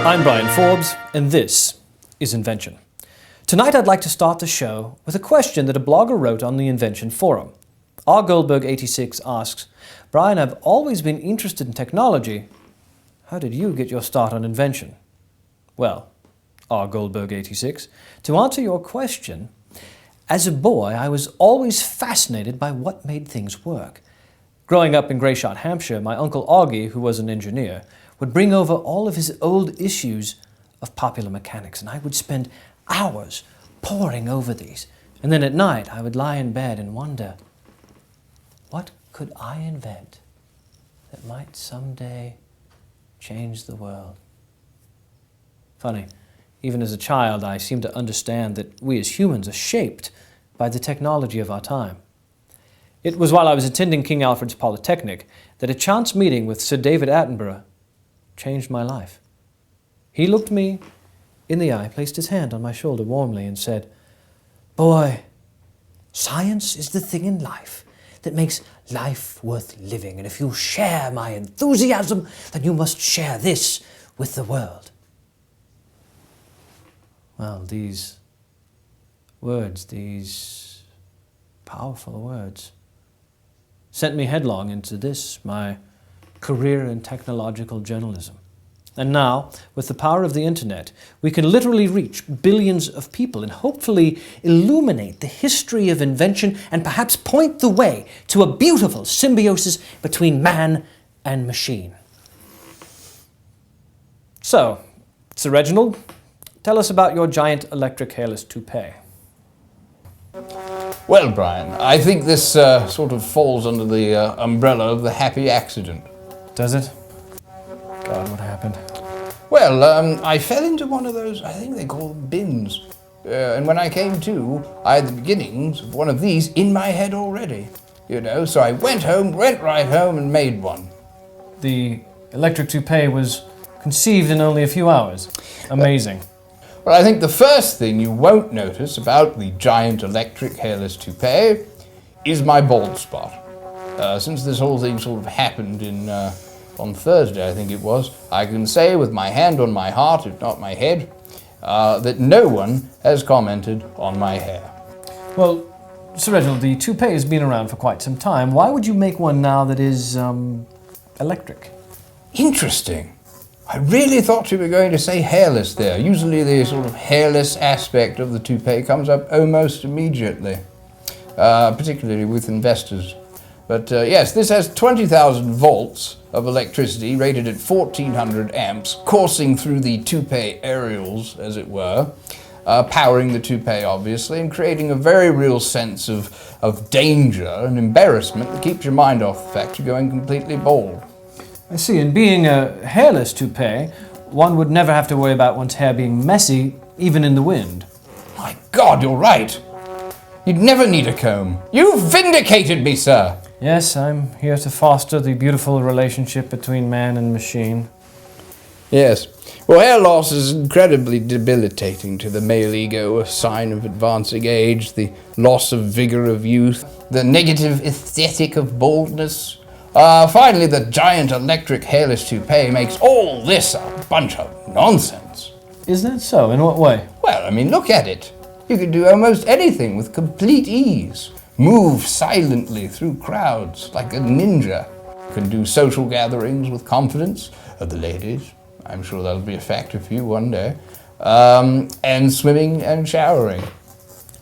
I'm Brian Forbes, and this is Invention. Tonight I'd like to start the show with a question that a blogger wrote on the Invention forum. R. Goldberg86 asks, Brian, I've always been interested in technology. How did you get your start on invention? Well, R. Goldberg86, to answer your question, as a boy I was always fascinated by what made things work. Growing up in Grayshot, Hampshire, my uncle Augie, who was an engineer, would bring over all of his old issues of popular mechanics, and I would spend hours poring over these. And then at night I would lie in bed and wonder, what could I invent that might someday change the world? Funny, even as a child I seemed to understand that we as humans are shaped by the technology of our time. It was while I was attending King Alfred's Polytechnic that a chance meeting with Sir David Attenborough changed my life. He looked me in the eye, placed his hand on my shoulder warmly and said, "Boy, science is the thing in life that makes life worth living, and if you share my enthusiasm, then you must share this with the world." Well, these words, these powerful words, sent me headlong into this, my career in technological journalism. And now, with the power of the internet, we can literally reach billions of people and hopefully illuminate the history of invention and perhaps point the way to a beautiful symbiosis between man and machine. So, Sir Reginald, tell us about your giant electric hairless toupee. Well, Brian, I think this sort of falls under the umbrella of the happy accident. Does it? God, what happened? Well, I fell into one of those, I think they call them bins. And when I came to, I had the beginnings of one of these in my head already. You know, so I went right home and made one. The electric toupee was conceived in only a few hours. Amazing. Well, I think the first thing you won't notice about the giant electric hairless toupee is my bald spot. Since this whole thing sort of happened on Thursday, I think it was, I can say with my hand on my heart, if not my head, that no one has commented on my hair. Well, Sir Reginald, the toupee has been around for quite some time. Why would you make one now that is electric? Interesting. I really thought you were going to say hairless there. Usually the sort of hairless aspect of the toupee comes up almost immediately, particularly with investors. But yes, this has 20,000 volts of electricity rated at 1400 amps coursing through the toupee aerials, as it were, powering the toupee obviously, and creating a very real sense of danger and embarrassment that keeps your mind off the fact you're going completely bald. I see, and being a hairless toupee, one would never have to worry about one's hair being messy, even in the wind. My God, you're right. You'd never need a comb. You've vindicated me, sir. Yes, I'm here to foster the beautiful relationship between man and machine. Yes. Well, hair loss is incredibly debilitating to the male ego, a sign of advancing age, the loss of vigor of youth, the negative aesthetic of baldness. Finally, the giant electric hairless toupee makes all this a bunch of nonsense. Is that so? In what way? Well, I mean, look at it. You can do almost anything with complete ease. Move silently through crowds like a ninja. Can do social gatherings with confidence. The ladies, I'm sure that'll be a factor for you one day. And swimming and showering.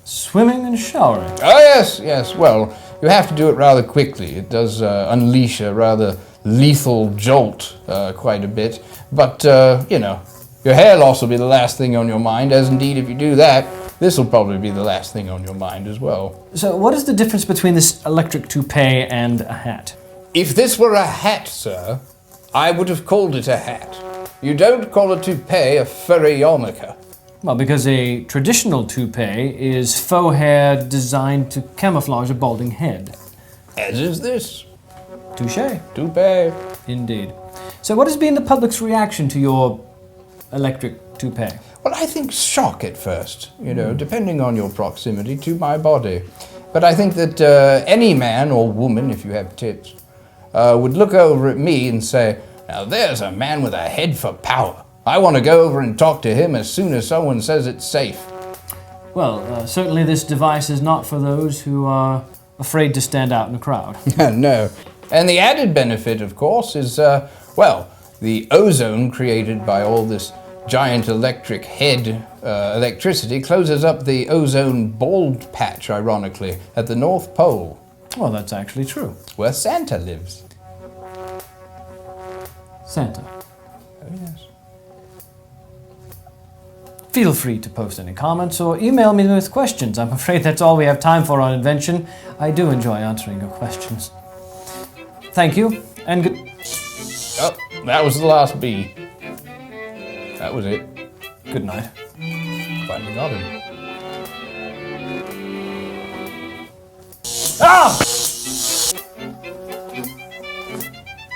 Swimming and showering? Oh, yes. Well, you have to do it rather quickly. It does unleash a rather lethal jolt quite a bit. But, you know, your hair loss will be the last thing on your mind, as indeed if you do that, this will probably be the last thing on your mind as well. So what is the difference between this electric toupee and a hat? If this were a hat, sir, I would have called it a hat. You don't call a toupee a furry yarmulke. Well, because a traditional toupee is faux hair designed to camouflage a balding head. As is this. Touché. Toupee. Indeed. So what has been the public's reaction to your electric toupee? Well, I think shock at first, you know, depending on your proximity to my body. But I think that any man or woman, if you have tits, would look over at me and say, now there's a man with a head for power. I want to go over and talk to him as soon as someone says it's safe. Well, certainly this device is not for those who are afraid to stand out in a crowd. No. And the added benefit, of course, is, well, the ozone created by all this giant electric head electricity closes up the ozone bald patch, ironically, at the North Pole. Well, that's actually true. Where Santa lives. Santa. Oh, yes. Feel free to post any comments or email me with questions. I'm afraid that's all we have time for on Invention. I do enjoy answering your questions. Thank you, and good... Oh, that was the last bee. That was it. Good night. Finally got him. Ah!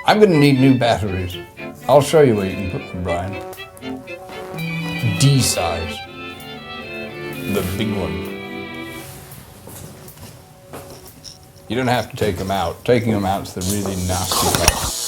I'm gonna need new batteries. I'll show you where you can put them, Brian. D size. The big one. You don't have to take them out. Taking them out's the really nasty part.